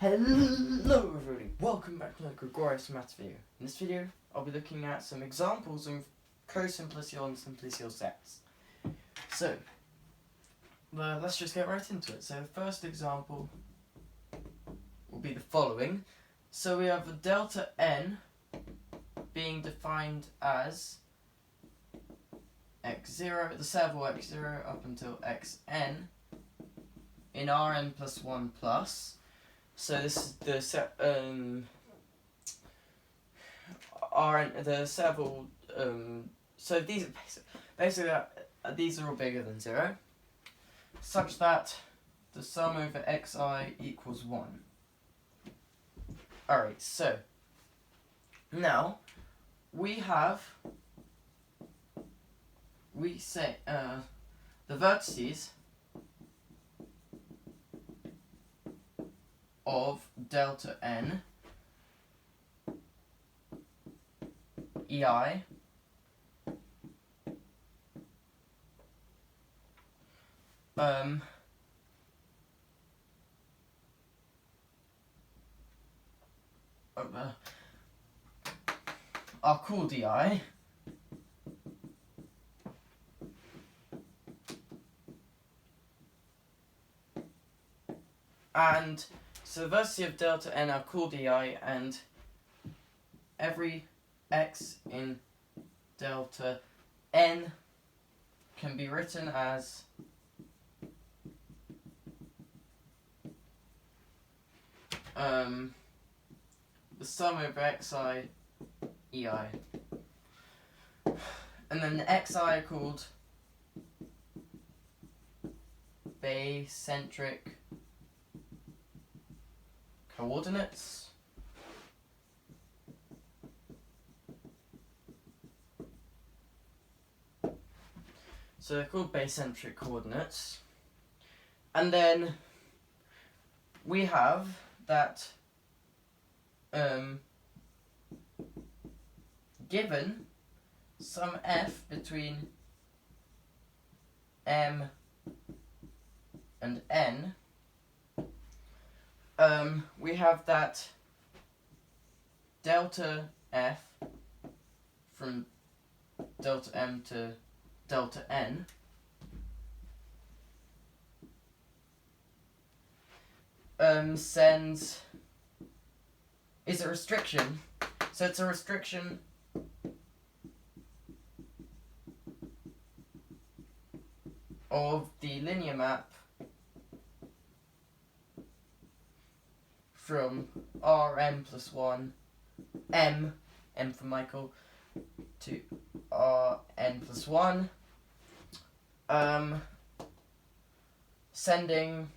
Hello everybody, welcome back to the Gregorius Maths video. In this video, I'll be looking at some examples of co-simplicial and simplicial sets. So, let's just get right into it. So the first example will be the following. So we have a delta n being defined as x0, the set of all x0 up until xn in Rn plus 1 plus. So this is the set, the several, so these basically these are all bigger than 0, such that the sum over xi equals 1. Alright, so now we say the vertices of delta n ei are called ei, and so the vertices of delta n are called ei, and every x in delta n can be written as the sum over xi ei, and then the xi are called bacentric coordinates. So they're called bacentric coordinates. And then we have that given some f between m and n, we have that delta f from delta m to delta n is a restriction. So it's a restriction of the linear map from Rn plus 1 m for Michael to Rn plus 1, sending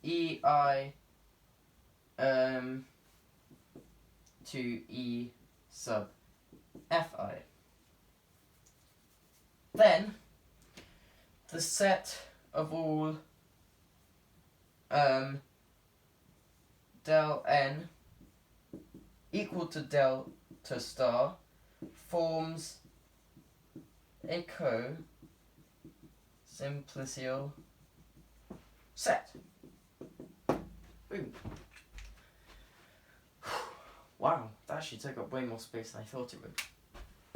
ei to e sub fi. Then the set of all del n equal to delta star forms a co-simplicial set. Boom. Wow, that actually took up way more space than I thought it would.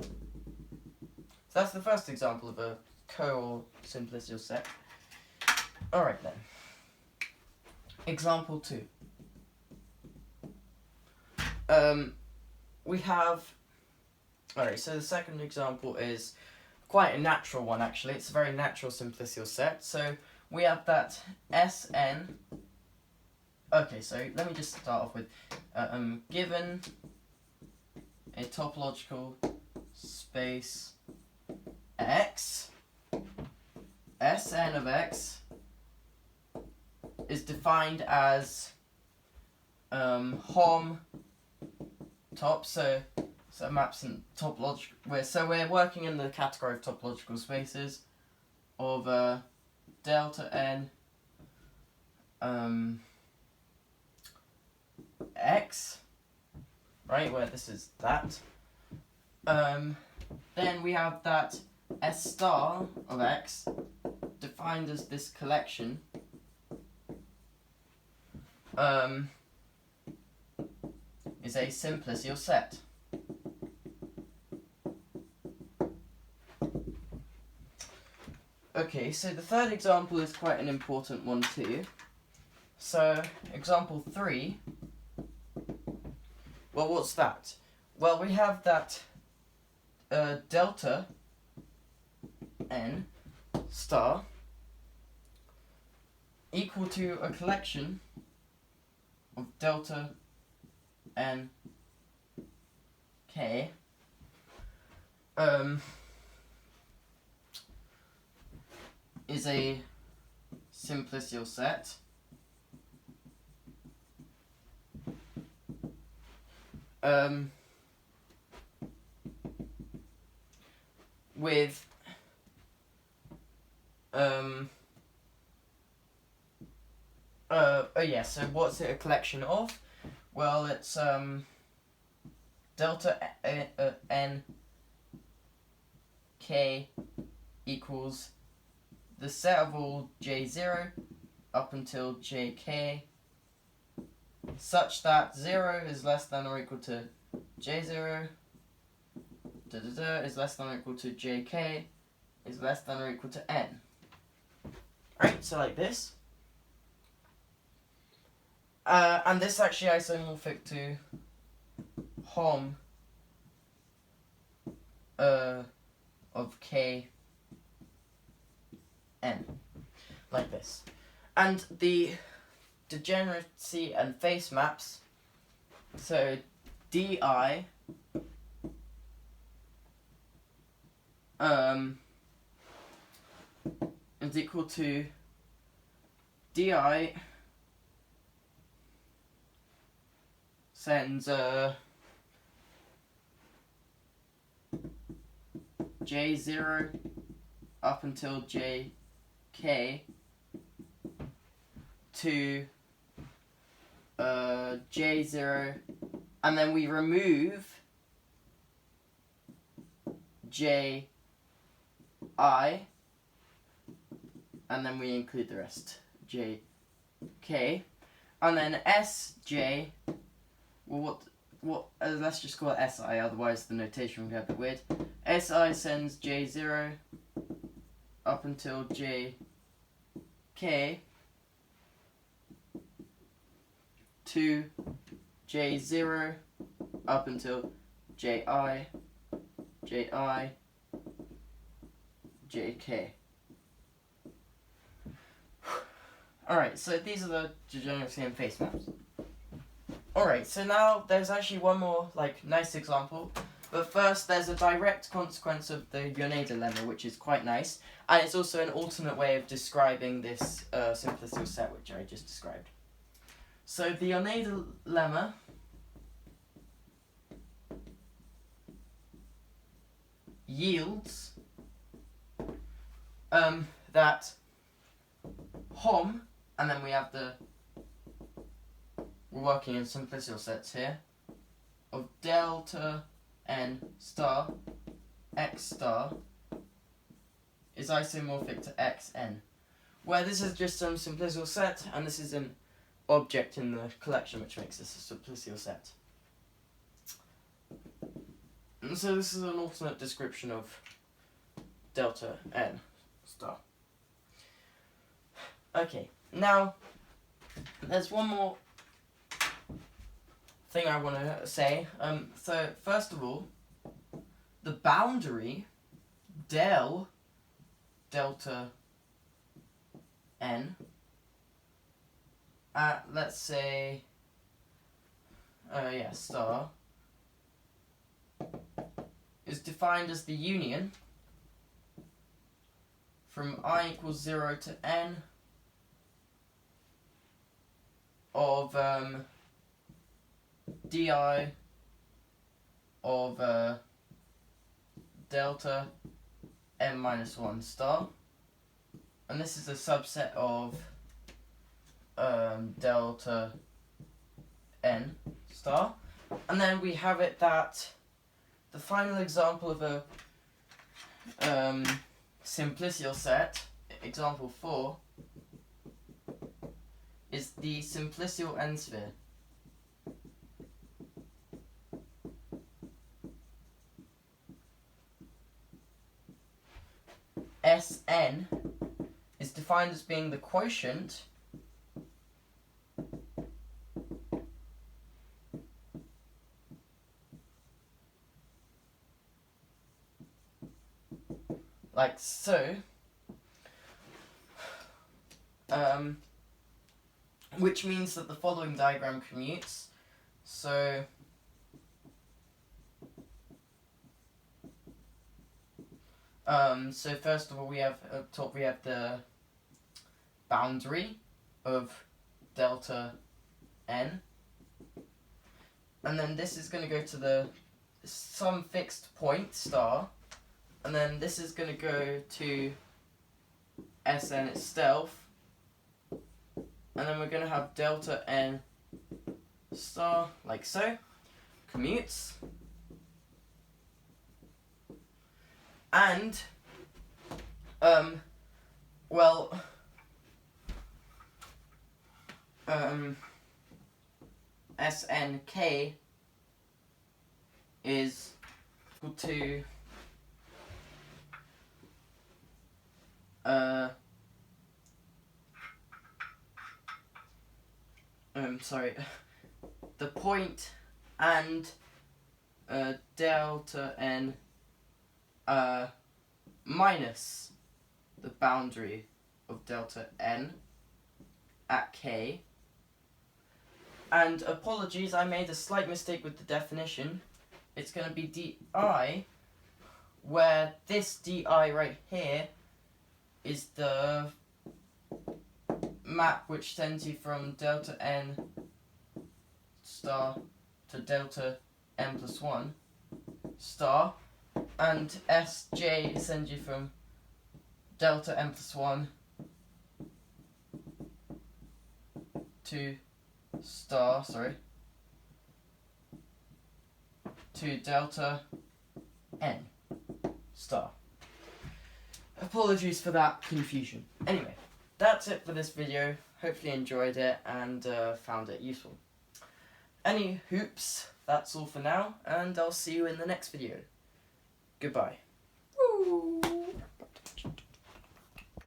So that's the first example of a co-simplicial set. Alright then. Example 2. We have... Alright, so the second example is quite a natural one actually. It's a very natural simplicial set. So we have that Sn... Okay, so let me just start off with given a topological space X, Sn of X is defined as Hom top, so maps in topological. So we're working in the category of topological spaces of delta n x, right, where this is that. Then we have that S star of x defined as this collection is a simplicial set. Okay, so the third example is quite an important one too. So, example 3, well, what's that? Well, we have that delta n star equal to a collection of delta n k is a simplicial set with so what's it a collection of? Well, it's delta n k equals the set of all j0 up until jk such that 0 is less than or equal to j0 is less than or equal to jk is less than or equal to n. Right, so like this. And this is actually isomorphic to Hom of k n, like this. And the degeneracy and face maps, so di is equal to di sends j0 up until jk to j0, and then we remove ji, and then we include the rest, jk, and then sj, well, let's just call it si, otherwise the notation will get a bit weird. Si sends j0 up until jk to j0 up until ji, jk. Alright, so these are the degeneracy and face maps. Alright, so now there's actually one more nice example. But first, there's a direct consequence of the Yoneda lemma, which is quite nice. And it's also an alternate way of describing this simplicial set, which I just described. So the Yoneda lemma yields that Hom, and then we have we're working in simplicial sets here, of delta n star x star is isomorphic to xn, where this is just some simplicial set, and this is an object in the collection, which makes this a simplicial set. And so this is an alternate description of delta n star. Okay, now there's one more thing I want to say. So first of all, the boundary delta n at, let's say, star, is defined as the union from I equals 0 to n of di of delta n minus 1 star, and this is a subset of delta n star. And then we have it that the final example of a simplicial set, example 4, is the simplicial n-sphere. Sn is defined as being the quotient like so, which means that the following diagram commutes. So first of all, we have up top we have the boundary of delta n, and then this is going to go to some fixed point star, and then this is going to go to Sn itself, and then we're going to have delta n star like so, commutes, and Snk is equal to the point and delta n minus the boundary of delta n at k. And apologies, I made a slight mistake with the definition. It's going to be di, where this di right here is the map which sends you from delta n star to delta n plus 1 star, and Sj sends you from delta n plus 1 to to delta n star. Apologies for that confusion. Anyway, that's it for this video. Hopefully you enjoyed it and found it useful. Any hoops, that's all for now, and I'll see you in the next video. Goodbye. Woo!